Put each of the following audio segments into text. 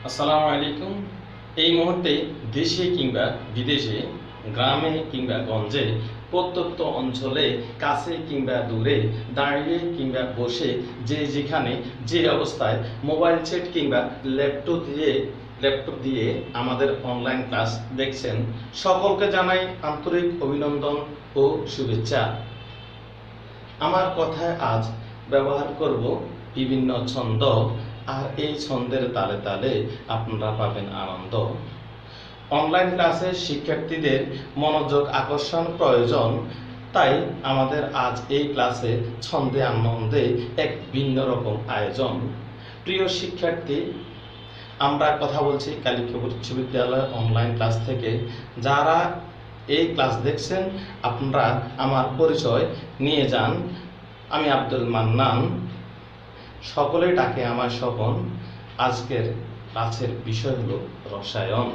আসসালামু আলাইকুম। এই মুহূর্তে দেশে কিংবা বিদেশে, গ্রামে কিংবা গঞ্জে, প্রত্যন্ত অঞ্চলে, কাছে কিংবা দূরে, দাঁড়িয়ে কিংবা বসে, যে যেখানে যে অবস্থায় মোবাইল সেট কিংবা ল্যাপটপ দিয়ে আমাদের অনলাইন ক্লাস দেখছেন, সকলকে জানাই আন্তরিক অভিনন্দন ও শুভেচ্ছা। আমার কথায় আজ ব্যবহার করব বিভিন্ন ছন্দ, আর এই ছন্দের তালে তালে আপনারা পাবেন আনন্দ। অনলাইন ক্লাসে শিক্ষার্থীদের মনোযোগ আকর্ষণ প্রয়োজন, তাই আমাদের আজ এই ক্লাসে ছন্দে আনন্দে এক ভিন্ন রকম আয়োজন। প্রিয় শিক্ষার্থী, আমরা কথা বলছি কালিকা বিশ্ববিদ্যালয় অনলাইন ক্লাস থেকে। যারা এই ক্লাস দেখছেন, আপনারা আমার পরিচয় নিয়ে যান। আমি আব্দুল মান্নান, সকলে ডাকে আমার স্বপন। আজকের ক্লাসের বিষয় হলো রসায়ন।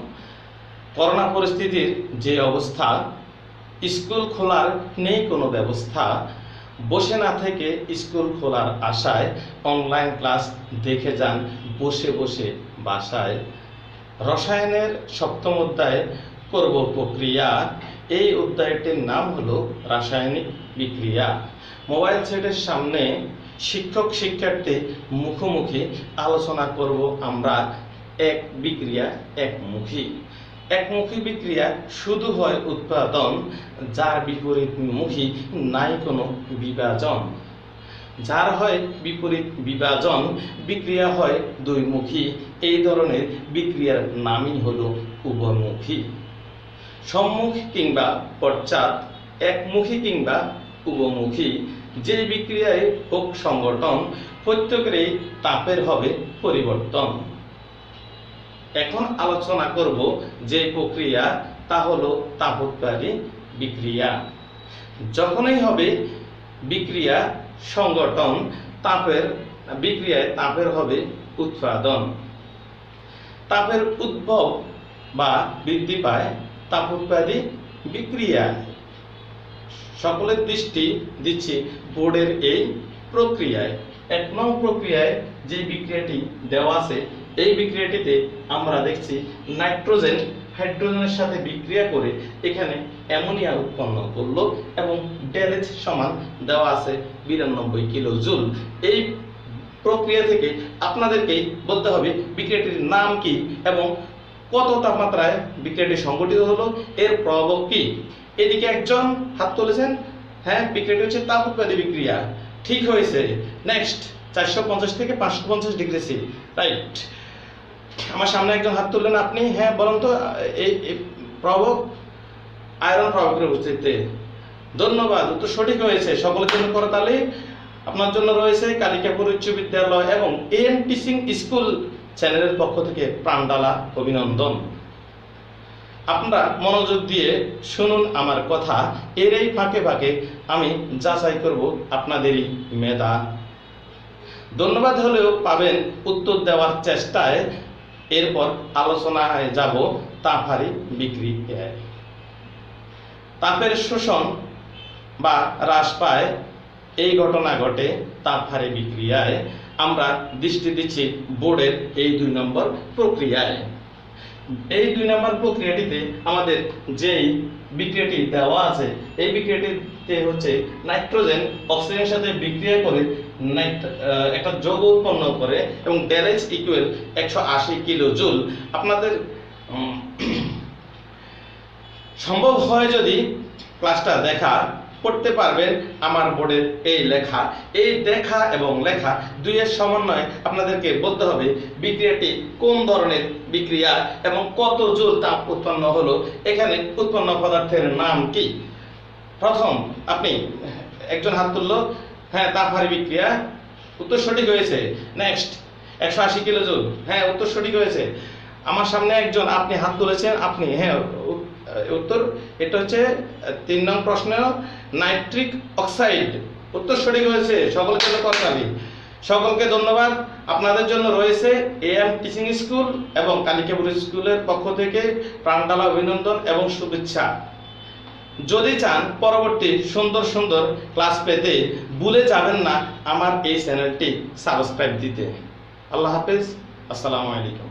করোনা পরিস্থিতির যে অবস্থা, স্কুল খোলার নেই কোনো ব্যবস্থা, বসে না থেকে স্কুল খোলার আশায় অনলাইন ক্লাস দেখে যান বসে বসে বাসায়। রসায়নের সপ্তম অধ্যায় করব প্রক্রিয়া। এই অধ্যায়টির নাম হলো রাসায়নিক বিক্রিয়া। মোবাইল সেটের সামনে শিক্ষক শিক্ষার্থী মুখোমুখি আলোচনা করব আমরা এক বিক্রিয়া একমুখী। একমুখী বিক্রিয়া শুধু হয় উৎপাদন, যার বিপরীতমুখী নাই কোনো বিভাজন। যার হয় বিপরীত বিভাজন, বিক্রিয়া হয় দুইমুখী। এই ধরনের বিক্রিয়ার নামই হলো উভয়মুখী। সম্মুখ কিংবা পশ্চাৎ, একমুখী কিংবা উভয়মুখী, যে বিক্রিয়ায় হোক সংগঠন, প্রত্যেকেরই তাপের হবে পরিবর্তন। এখন আলোচনা করব যে প্রক্রিয়া, তা হলো তাপোৎপাদী বিক্রিয়া। যখনই হবে বিক্রিয়া সংগঠন, বিক্রিয়ায় তাপের হবে উৎপাদন। তাপের উদ্ভব বা বৃদ্ধি পায় তাপোৎপাদী বিক্রিয়ায়। সকলের দৃষ্টি দিচ্ছি বোর্ডের এই প্রক্রিয়ায়। 1 নং প্রক্রিয়ায় যে বিক্রিয়াটি দেওয়া আছে, এই বিক্রিয়াটিতে আমরা দেখছি নাইট্রোজেন হাইড্রোজেনের সাথে বিক্রিয়া করে এখানে অ্যামোনিয়া উৎপন্ন করলো এবং ডেলএইচ সমান দেওয়া আছে 92 কিলো জুল। এই প্রক্রিয়া থেকে আপনাদেরকে বলতে হবে বিক্রিয়াটির নাম কি এবং কত তাপমাত্রায় বিক্রিয়াটি সংঘটিত হলো, এর প্রভাব কি। এদিকে একজন হাত তুলেছেন, হ্যাঁ, বিক্রিয়াটি হচ্ছে তাপোৎপাদী বিক্রিয়া, ঠিক হয়েছে। নেক্সট 450 থেকে 550 ডিগ্রি সি, রাইট। আমার সামনে একজন হাত তুললেন, আপনি হ্যাঁ বলুন তো এই প্রভাব আয়রন প্রভাবের উপস্থিতিতে। ধন্যবাদ, উত্তর সঠিক হয়েছে। সকলের জন্য করতালি আপনার জন্য রয়েছে কালিকাপুর উচ্চ বিদ্যালয় এবং এম টিচিং স্কুল চ্যানেলের পক্ষ থেকে প্রাণডালা অভিনন্দন। আপনারা মনোযোগ দিয়ে শুনুন আমার কথা। এর এই ফাঁকে ফাঁকে আমি যাচাই করব আপনাদেরই মেধা। ধন্যবাদ হলেও পাবেন উত্তর দেওয়ার চেষ্টায়। এরপর আলোচনায় যাব তাপহারী বিক্রিয়ায়। তাপের শোষণ বা হ্রাস পায়, এই ঘটনা ঘটে তাপহারী বিক্রিয়ায়। আমরা দৃষ্টি দিচ্ছি বোর্ডের এই 2 নম্বর প্রক্রিয়ায়। এই 2 নম্বর প্রক্রিয়াটিতে আমাদের যেই বিক্রিয়াটি দেওয়া আছে, এই বিক্রিয়াটিতে হচ্ছে নাইট্রোজেন অক্সিজেনের সাথে বিক্রিয়া করে একটা যৌগ উৎপন্ন করে এবং ডেলএইচ ইকুয়াল 180 কিলো জুল। আপনাদের সম্ভব হয় যদি ক্লাসটা দেখা পড়তে পারবেন আমার বোর্ডের এই লেখা। এই দেখা এবং লেখা দুইয়ের সমন্বয়ে আপনাদেরকে বলতে হবে বিক্রিয়াটি কোন ধরনের বিক্রিয়া এবং কত জুল তাপ উৎপন্ন হলো, এখানে উৎপন্ন পদার্থের নাম কি। প্রথম আপনি একজন হাত তুললো, হ্যাঁ তাপহারী বিক্রিয়া, উত্তর সঠিক হয়েছে। নেক্সট 180 কিলো জুল, হ্যাঁ উত্তর সঠিক হয়েছে। আমার সামনে একজন আপনি হাত তুলেছেন, আপনি হ্যাঁ উত্তর, এটা হচ্ছে 3 নং প্রশ্ন নাইট্রিক অক্সাইড, উত্তর সঠিক হয়েছে। সকলের জন্য করতালি। সকলকে ধন্যবাদ। আপনাদের জন্য রয়েছে এএম টিচিং স্কুল এবং কালিকাপুর স্কুলের পক্ষ থেকে প্রাণডালা অভিনন্দন এবং শুভেচ্ছা। যদি চান পরবর্তী সুন্দর সুন্দর ক্লাস পেতে, ভুলে যাবেন না আমার এই চ্যানেলটি সাবস্ক্রাইব দিতে। আল্লাহ হাফেজ, আসসালামু আলাইকুম।